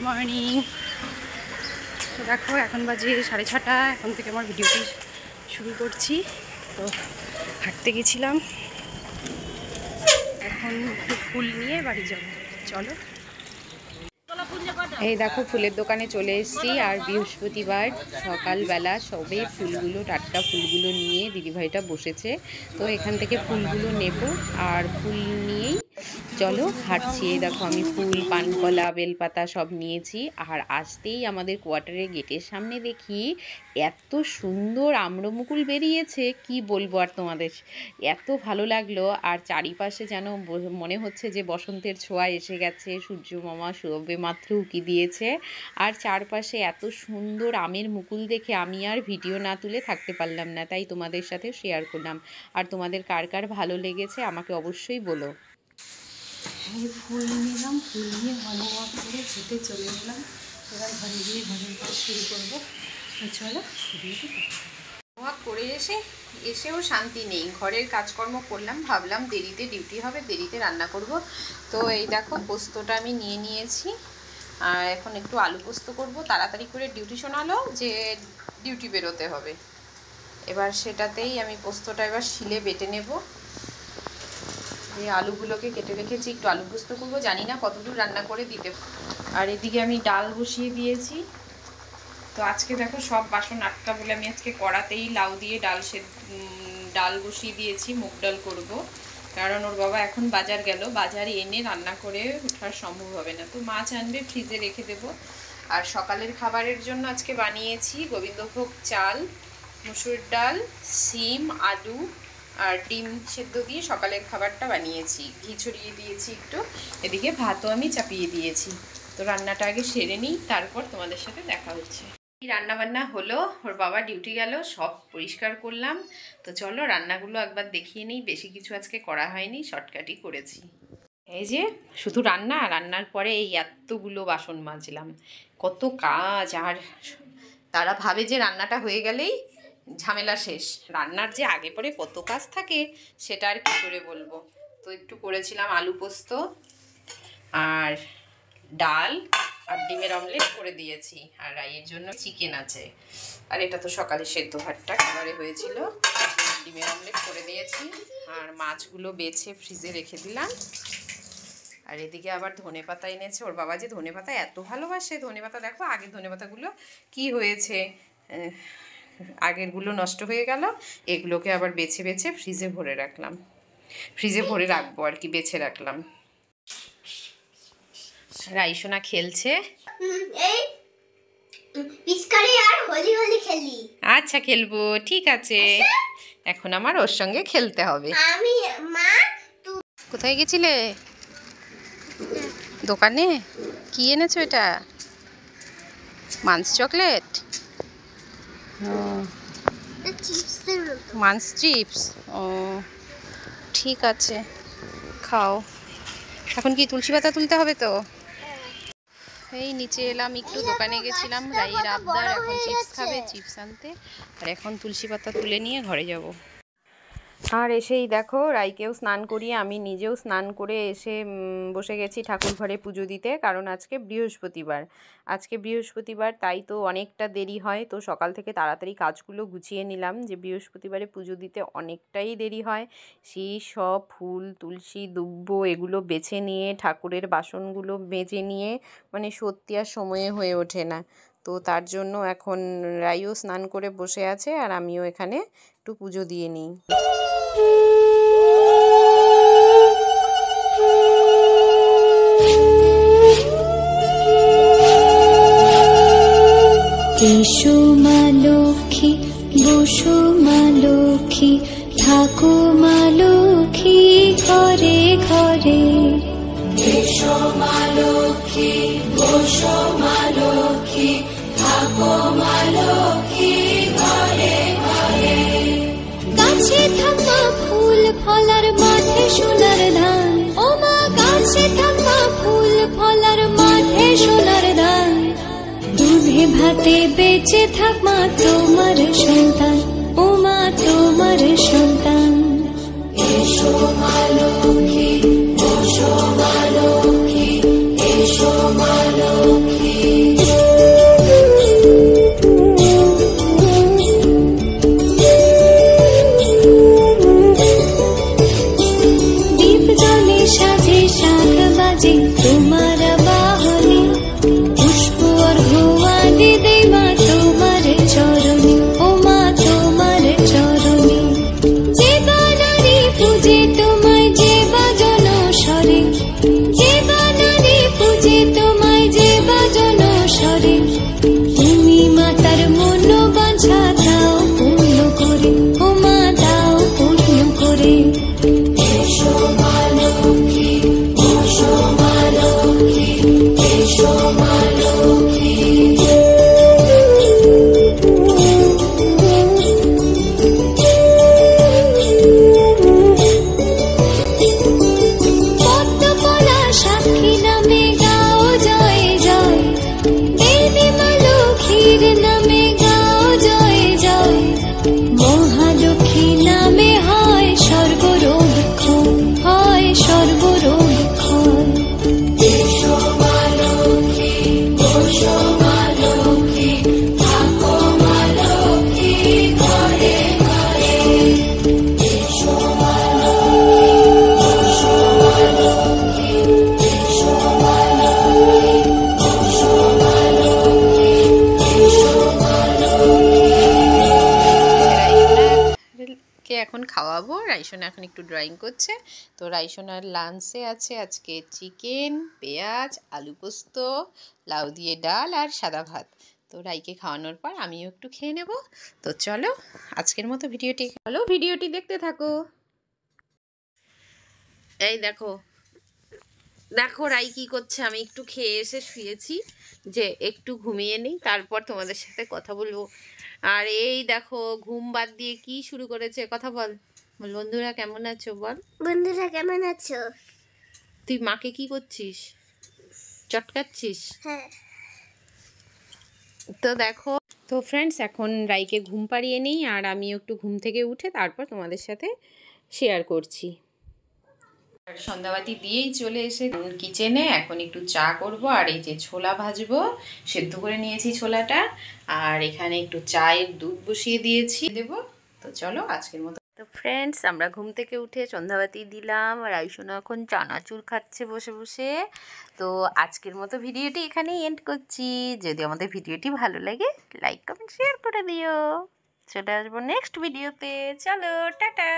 Morning. তো দেখো এখন বাজে 6:30, এখন থেকে আমার ভিডিওটি শুরু করছি। তো হাঁটতে গেছিলাম, এখন ফুল নিয়ে বাড়ি যাব। চলো, এই দেখো ফুলের দোকানে চলে এসেছি। আর বৃহস্পতিবার সকালবেলা সবে ফুলগুলো, টাটকা ফুলগুলো নিয়ে দিদিভাইটা বসেছে। তো এখান থেকে ফুলগুলো নেব, আর ফুল নিয়েই চলো হাঁটছি। এই দেখো আমি ফুল, পানকলা, বেলপাতা সব নিয়েছি। আর আসতেই আমাদের কোয়ার্টারের গেটের সামনে দেখি এত সুন্দর আম্রমুকুল বেরিয়েছে, কি বলবো আর তোমাদের। এত ভালো লাগলো। আর চারিপাশে যেন মনে হচ্ছে যে বসন্তের ছোঁয়া এসে গেছে। সূর্য মামা সবে মাত্র উঁকি দিয়েছে। আর চারপাশে এত সুন্দর আমের মুকুল দেখে আমি আর ভিডিও না তুলে থাকতে পারলাম না, তাই তোমাদের সাথে শেয়ার করলাম। আর তোমাদের কার কার ভালো লেগেছে আমাকে অবশ্যই বলো। ফুল নিলাম, ফুল নিয়ে ভালো ওয়াক করে হেঁটে চলে গেলাম। এবার ঘরে গিয়ে ঘরের কাজ শুরু করবো। চলো, ওয়াক করে এসেও শান্তি নেই। ঘরের কাজকর্ম করলাম, ভাবলাম দেরিতে ডিউটি হবে, দেরিতে রান্না করব। তো এই দেখো পোস্তটা আমি নিয়ে নিয়েছি, আর এখন একটু আলু পোস্ত করব। তাড়াতাড়ি করে ডিউটি শোনালো যে ডিউটি বেরোতে হবে। এবার সেটাতেই আমি পোস্তটা এবার শিলে বেটে নেব। এই আলুগুলোকে কেটে রেখেছি, একটু আলু পোস্ত করবো, জানি না কতদূর রান্না করে দিতে। আর এদিকে আমি ডাল বসিয়ে দিয়েছি। তো আজকে দেখো সব বাসন আটকা বলে আমি আজকে কড়াতেই লাউ দিয়ে ডাল বসিয়ে দিয়েছি। মুগ ডাল করব, কারণ ওর বাবা এখন বাজার গেল, বাজারে এনে রান্না করে ওঠার সম্ভব হবে না। তো মাছ আনবে, ফ্রিজে রেখে দেব। আর সকালের খাবারের জন্য আজকে বানিয়েছি গোবিন্দভোগ চাল, মুসুর ডাল, সিম, আলু আর ডিম সেদ্ধ দিয়ে সকালের খাবারটা বানিয়েছি। ঘি ছড়িয়ে দিয়েছি একটু, এদিকে ভাতও আমি চাপিয়ে দিয়েছি। তো রান্নাটা আগে সেরে নিই, তারপর তোমাদের সাথে দেখা হচ্ছে। রান্না বান্না হলো, ওর বাবা ডিউটি গেল, সব পরিষ্কার করলাম। তো চলো রান্নাগুলো একবার দেখিয়ে নিই। বেশি কিছু আজকে করা হয়নি, শর্টকাটই করেছি। এই যে শুধু রান্নার পরে এই এতগুলো বাসন মাজলাম, কত কাজ। আর তারা ভাবে যে রান্নাটা হয়ে গেলেই ঝামেলা শেষ। রান্নার যে আগে পরে কত কাজ থাকে সেটা আর কি করে বলবো। তো একটু করেছিলাম আলু পোস্ত আর ডাল আর ডিমের অমলেট করে দিয়েছি। আর রাইয়ের জন্য চিকেন আছে। আর এটা তো সকালে সেদ্ধ ভাতটা খাবারে হয়েছিল। ডিমের অমলেট করে দিয়েছি, আর মাছগুলো বেছে ফ্রিজে রেখে দিলাম। আর এদিকে আবার ধনেপাতা এনেছে। ওর বাবা যে ধনেপাতা এত ভালোবাসে, ধনেপাতা দেখো আগের ধনেপাতাগুলো কি হয়েছে, আগেরগুলো নষ্ট হয়ে গেল। এগুলোকে আবার বেছে বেছে ফ্রিজে ভরে রাখলাম, ফ্রিজে ভরে রাখবো আর কি, বেছে রাখলাম। রাইসোনা খেলছে। আচ্ছা খেলবো, ঠিক আছে। এখন আমার ওর সঙ্গে খেলতে হবে। কোথায় গেছিলে? দোকানে। কি এনেছো এটা? মান্স চকলেট? মান্স চিপস? ও ঠিক আছে, খাও। এখন কি তুলসী পাতা তুলতে হবে? তো এই নিচে এলাম, একটু দোকানে গেছিলাম, রাইয়ের আবদার, এখন চিপস খাবে, চিপস আনতে। আর এখন তুলসী পাতা তুলে নিয়ে ঘরে যাব। আর এসেই দেখো রাইকেও স্নান করিয়ে আমি নিজেও স্নান করে এসে বসে গেছি ঠাকুর ঘরে পুজো দিতে। কারণ আজকে বৃহস্পতিবার, তাই তো অনেকটা দেরি হয়। তো সকাল থেকে তাড়াতাড়ি কাজগুলো গুছিয়ে নিলাম, যে বৃহস্পতিবারে পুজো দিতে অনেকটাই দেরি হয়। সেই সব ফুল, তুলসী, দুব্ব এগুলো বেছে নিয়ে ঠাকুরের বাসনগুলো মেজে নিয়ে মানে সত্যি আর সময়ে হয়ে ওঠে না। তো তার জন্য এখন রাইও স্নান করে বসে আছে, আর আমিও এখানে একটু পুজো দিয়ে নিই। এসো মা লক্ষ্মী, বসো মা লক্ষ্মী, থাকো মা লক্ষ্মী ঘরে ঘরে। এসো মা লক্ষ্মী, বসো মা লক্ষ্মী, থাকো মা লক্ষ্মী ঘরে ঘরে। গাছে থাকা ফুল ফলার মাঠে সোনার ধান, ও মা গাছে থাকা ফুল ফলার মাঠে সোনার ধান। দুধে ভাতে বেঁচে থাক মা তোমার সন্তান, ও মা তোমার সন্তান। এসো মা লক্ষ্মী, বসো মা লক্ষ্মী, এসো মা লক্ষ্মী রাইসোনা এখন একটু ড্রয়িং করছে। তো রাইসোনার লাঞ্চে আছে আজকে চিকেন, পেঁয়াজ, আলু পোস্ত, লাউ দিয়ে ডাল আর সাদা ভাত। তো রাইকে খাওয়ানোর পর আমিও একটু খেয়ে নেব। তো চলো আজকের মতো ভিডিওটি দেখতে থাকো। এই দেখো দেখো রাই কি করছে। আমি একটু খেয়ে এসে শুয়েছি, যে একটু ঘুমিয়ে নিই, তারপর তোমাদের সাথে কথা বলবো। আর এই দেখো ঘুম বাদ দিয়ে কি শুরু করেছে, কথা বল। বল বন্ধুরা কেমন আছো বল। বন্ধুরা কেমন আছো? তুই মাকে কি করছিস, চটকাচ্ছিস? হ্যাঁ। তো দেখো, তো ফ্রেন্ডস এখন রাইকে ঘুম পাড়িয়ে নিই, আর আমি একটু ঘুম থেকে উঠে তারপর তোমাদের সাথে শেয়ার করছি। সন্ধ্যাবাতি দিয়েই চলে এসে কিচেনে। এখন একটু চা করব, আর এই যে ছোলা ভাজবো, সেদ্ধ করে নিয়েছি ছোলাটা, আর এখানে একটু চায়ের দুধ বসিয়ে দিয়েছি, দেবো। তো চলো আজকের মতো। তো ফ্রেন্ডস আমরা ঘুম থেকে উঠে সন্ধ্যাবাতি দিলাম, আর আইসোনা এখন চানাচুর খাচ্ছে বসে বসে। তো আজকের মতো ভিডিওটি এখানেই এন্ড করছি। যদি আমাদের ভিডিওটি ভালো লাগে লাইক কমেন্ট শেয়ার করে দিও। চলে আসবো নেক্সট ভিডিওতে। চলো টাটা।